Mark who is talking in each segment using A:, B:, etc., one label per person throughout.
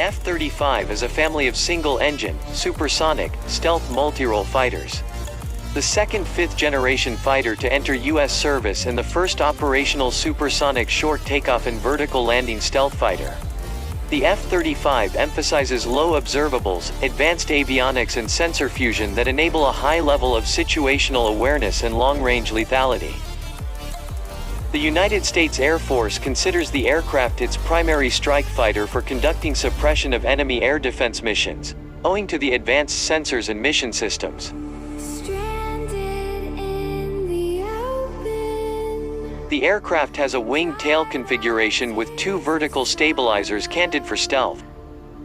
A: F-35 is a family of single-engine, supersonic, stealth multirole fighters. The second fifth-generation fighter to enter U.S. service and the first operational supersonic short takeoff and vertical landing stealth fighter. The F-35 emphasizes low observables, advanced avionics and sensor fusion that enable a high level of situational awareness and long-range lethality. The United States Air Force considers the aircraft its primary strike fighter for conducting suppression of enemy air defense missions, owing to the advanced sensors and mission systems. The aircraft has a wing-tail configuration with two vertical stabilizers canted for stealth.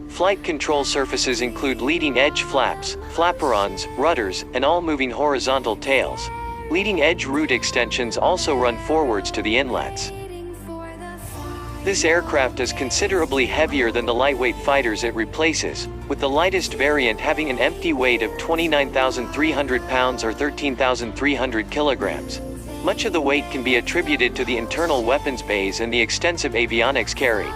A: Flight control surfaces include leading-edge flaps, flaperons, rudders, and all moving horizontal tails. Leading-edge root extensions also run forwards to the inlets. This aircraft is considerably heavier than the lightweight fighters it replaces, with the lightest variant having an empty weight of 29,300 pounds or 13,300 kilograms. Much of the weight can be attributed to the internal weapons bays and the extensive avionics carried.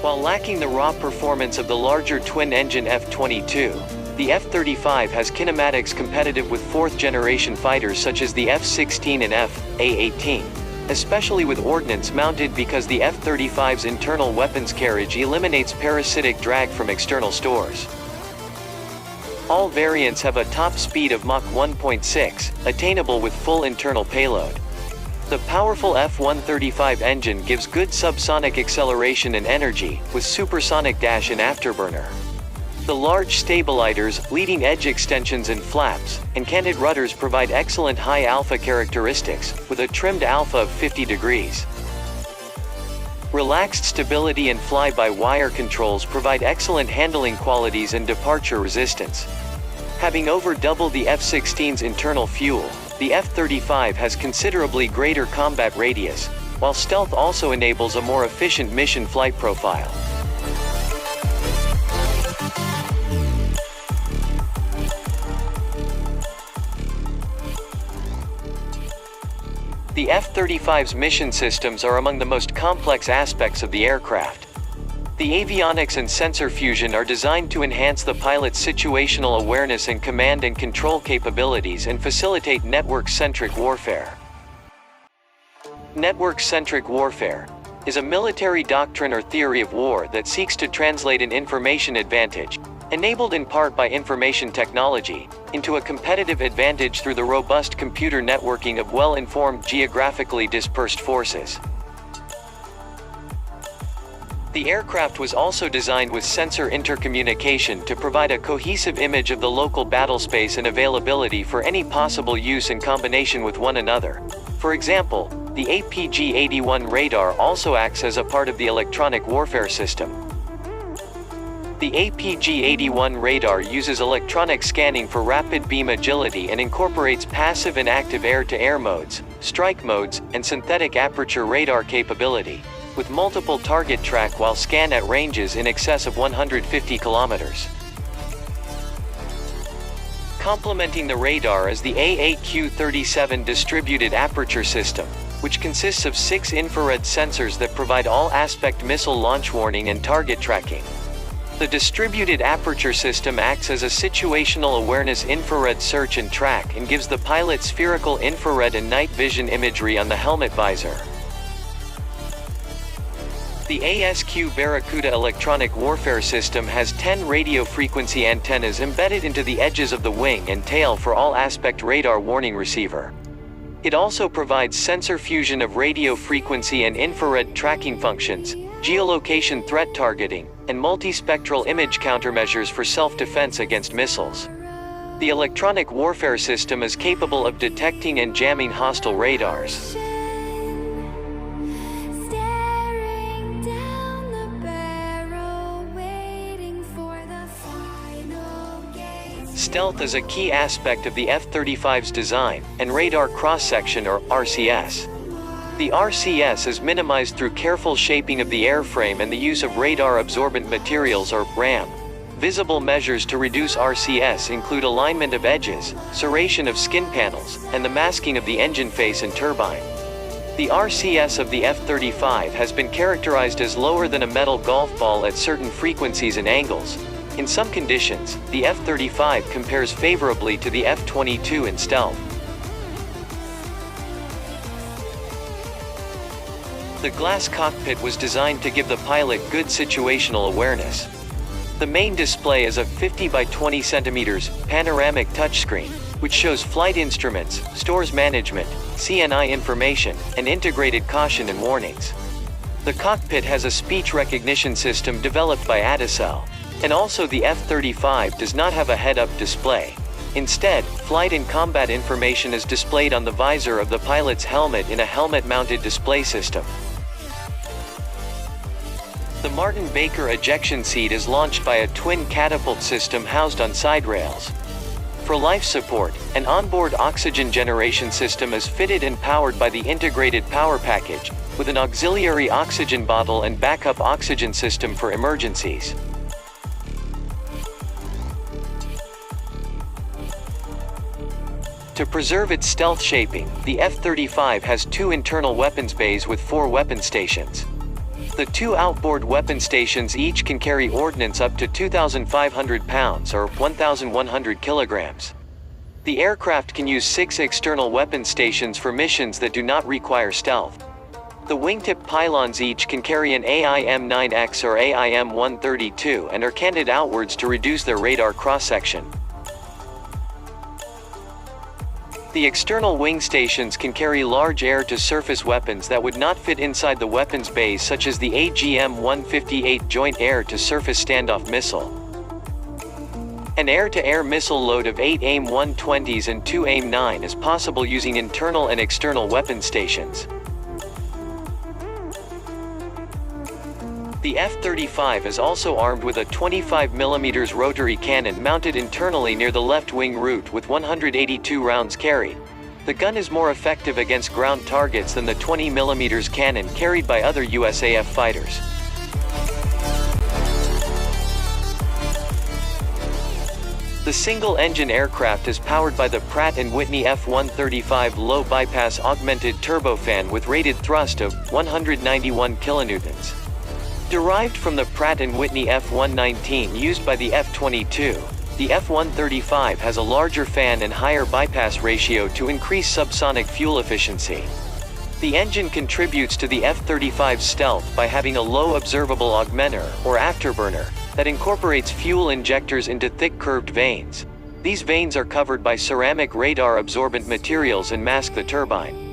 A: While lacking the raw performance of the larger twin-engine F-22, the F-35 has kinematics competitive with fourth-generation fighters such as the F-16 and F/A-18, especially with ordnance mounted because the F-35's internal weapons carriage eliminates parasitic drag from external stores. All variants have a top speed of Mach 1.6, attainable with full internal payload. The powerful F-135 engine gives good subsonic acceleration and energy, with supersonic dash and afterburner. The large stabilizers, leading-edge extensions and flaps, and canted rudders provide excellent high alpha characteristics, with a trimmed alpha of 50 degrees. Relaxed stability and fly-by-wire controls provide excellent handling qualities and departure resistance. Having over double the F-16's internal fuel, the F-35 has considerably greater combat radius, while stealth also enables a more efficient mission flight profile. The F-35's mission systems are among the most complex aspects of the aircraft. The avionics and sensor fusion are designed to enhance the pilot's situational awareness and command and control capabilities and facilitate network-centric warfare. Network-centric warfare is a military doctrine or theory of war that seeks to translate an information advantage, enabled in part by information technology, into a competitive advantage through the robust computer networking of well-informed geographically dispersed forces. The aircraft was also designed with sensor intercommunication to provide a cohesive image of the local battlespace and availability for any possible use in combination with one another. For example, the APG-81 radar also acts as a part of the electronic warfare system. The APG-81 radar uses electronic scanning for rapid beam agility and incorporates passive and active air-to-air modes, strike modes, and synthetic aperture radar capability, with multiple target track while scan at ranges in excess of 150 kilometers. Complementing the radar is the AAQ-37 distributed aperture system, which consists of 6 infrared sensors that provide all-aspect missile launch warning and target tracking. The distributed aperture system acts as a situational awareness infrared search and track and gives the pilot spherical infrared and night vision imagery on the helmet visor. The ASQ Barracuda electronic warfare system has 10 radio frequency antennas embedded into the edges of the wing and tail for all-aspect radar warning receiver. It also provides sensor fusion of radio frequency and infrared tracking functions, geolocation threat targeting, and multispectral image countermeasures for self-defense against missiles. The electronic warfare system is capable of detecting and jamming hostile radars. Stealth is a key aspect of the F-35's design, and radar cross-section or RCS. The RCS is minimized through careful shaping of the airframe and the use of radar-absorbent materials or RAM. Visible measures to reduce RCS include alignment of edges, serration of skin panels, and the masking of the engine face and turbine. The RCS of the F-35 has been characterized as lower than a metal golf ball at certain frequencies and angles. In some conditions, the F-35 compares favorably to the F-22 in stealth. The glass cockpit was designed to give the pilot good situational awareness. The main display is a 50 by 20 centimeters panoramic touchscreen, which shows flight instruments, stores management, CNI information, and integrated caution and warnings. The cockpit has a speech recognition system developed by ATOCEL. And also the F-35 does not have a head-up display. Instead, flight and combat information is displayed on the visor of the pilot's helmet in a helmet-mounted display system. The Martin Baker ejection seat is launched by a twin catapult system housed on side rails. For life support, an onboard oxygen generation system is fitted and powered by the integrated power package, with an auxiliary oxygen bottle and backup oxygen system for emergencies. To preserve its stealth shaping, the F-35 has 2 internal weapons bays with 4 weapon stations. The 2 outboard weapon stations each can carry ordnance up to 2,500 pounds or 1,100 kilograms. The aircraft can use 6 external weapon stations for missions that do not require stealth. The wingtip pylons each can carry an AIM-9X or AIM-132 and are canted outwards to reduce their radar cross-section. The external wing stations can carry large air-to-surface weapons that would not fit inside the weapons bays, such as the AGM-158 Joint Air-to-Surface Standoff Missile. An air-to-air missile load of 8 AIM-120s and 2 AIM-9 is possible using internal and external weapon stations. The F-35 is also armed with a 25mm rotary cannon mounted internally near the left wing root with 182 rounds carried. The gun is more effective against ground targets than the 20mm cannon carried by other USAF fighters. The single-engine aircraft is powered by the Pratt & Whitney F-135 low-bypass augmented turbofan with rated thrust of 191 kilonewtons. Derived from the Pratt & Whitney F-119 used by the F-22, the F-135 has a larger fan and higher bypass ratio to increase subsonic fuel efficiency. The engine contributes to the F-35's stealth by having a low observable augmenter, or afterburner, that incorporates fuel injectors into thick curved vanes. These vanes are covered by ceramic radar absorbent materials and mask the turbine.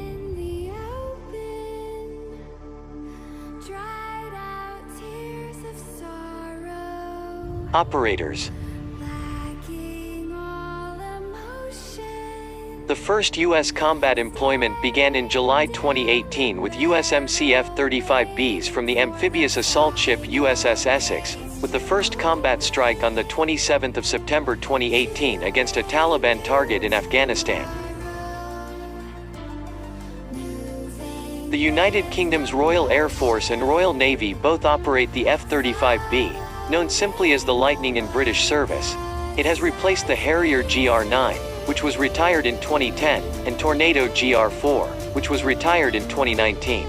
A: Operators. The first U.S. combat employment began in July 2018 with USMC F-35Bs from the amphibious assault ship USS Essex, with the first combat strike on the 27th of September 2018 against a Taliban target in Afghanistan. The United Kingdom's Royal Air Force and Royal Navy both operate the F-35B, known simply as the Lightning in British service. It has replaced the Harrier GR9, which was retired in 2010, and Tornado GR4, which was retired in 2019.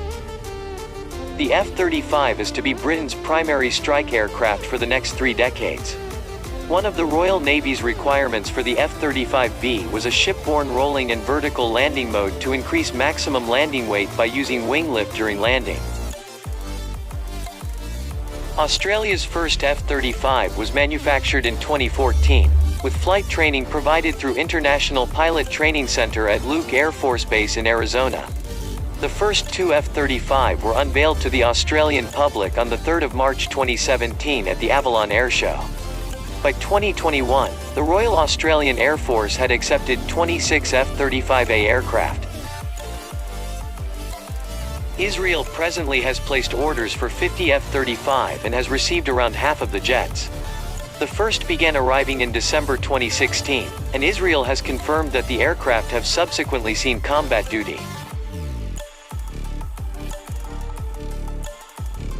A: The F-35 is to be Britain's primary strike aircraft for the next 3 decades. One of the Royal Navy's requirements for the F-35B was a shipborne rolling and vertical landing mode to increase maximum landing weight by using wing lift during landing. Australia's first F-35 was manufactured in 2014, with flight training provided through International Pilot Training Center at Luke Air Force Base in Arizona. The first 2 F-35 were unveiled to the Australian public on the 3rd of March 2017 at the Avalon Air Show. By 2021, the Royal Australian Air Force had accepted 26 F-35A aircraft. Israel presently has placed orders for 50 F-35 and has received around half of the jets. The first began arriving in December 2016, and Israel has confirmed that the aircraft have subsequently seen combat duty.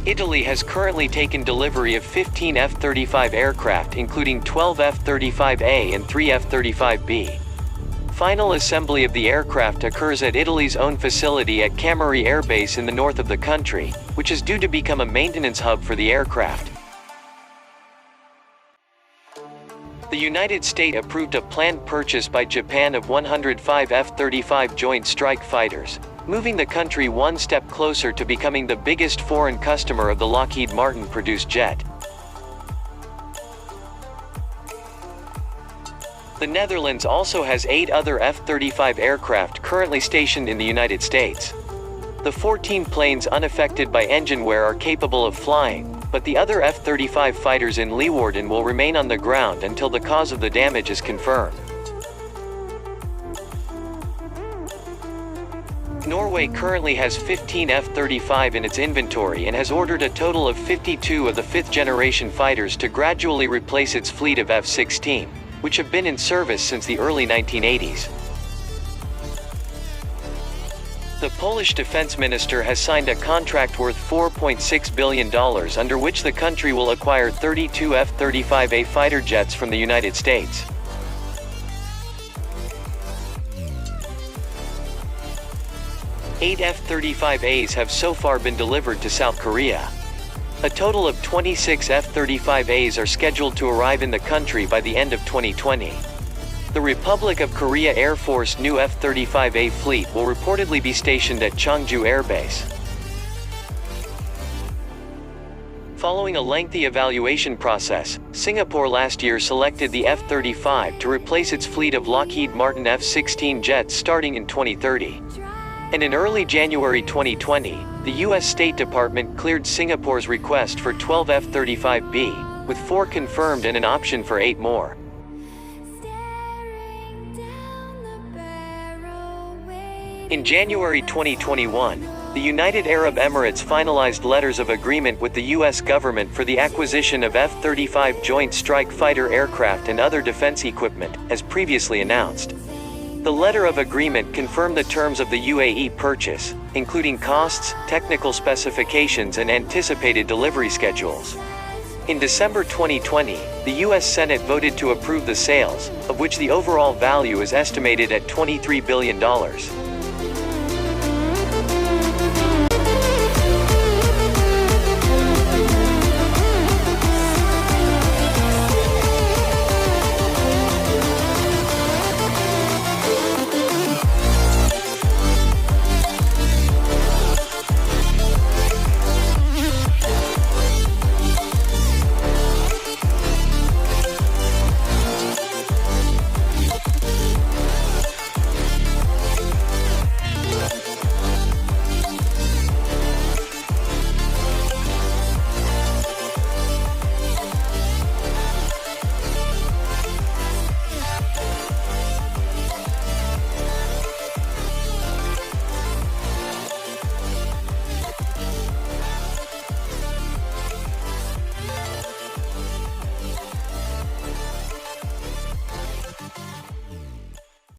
A: Italy has currently taken delivery of 15 F-35 aircraft, including 12 F-35A and 3 F-35B. final assembly of the aircraft occurs at Italy's own facility at Cameri Air Base in the north of the country, which is due to become a maintenance hub for the aircraft. The United States approved a planned purchase by Japan of 105 F-35 Joint Strike Fighters, moving the country one step closer to becoming the biggest foreign customer of the Lockheed Martin-produced jet. The Netherlands also has 8 other F-35 aircraft currently stationed in the United States. The 14 planes unaffected by engine wear are capable of flying, but the other F-35 fighters in Leeuwarden will remain on the ground until the cause of the damage is confirmed. Norway currently has 15 F-35 in its inventory and has ordered a total of 52 of the 5th-generation fighters to gradually replace its fleet of F-16, which have been in service since the early 1980s. The Polish defense minister has signed a contract worth $4.6 billion under which the country will acquire 32 F-35A fighter jets from the United States. Eight F-35As have so far been delivered to South Korea. A total of 26 F-35As are scheduled to arrive in the country by the end of 2020. The Republic of Korea Air Force new F-35A fleet will reportedly be stationed at Cheongju Air Base. Following a lengthy evaluation process, Singapore last year selected the F-35 to replace its fleet of Lockheed Martin F-16 jets starting in 2030. And in early January 2020, the U.S. State Department cleared Singapore's request for 12 F-35B, with 4 confirmed and an option for 8 more. In January 2021, the United Arab Emirates finalized letters of agreement with the U.S. government for the acquisition of F-35 Joint Strike Fighter aircraft and other defense equipment, as previously announced. The letter of agreement confirmed the terms of the UAE purchase, including costs, technical specifications and anticipated delivery schedules. In December 2020, the U.S. Senate voted to approve the sales, of which the overall value is estimated at $23 billion.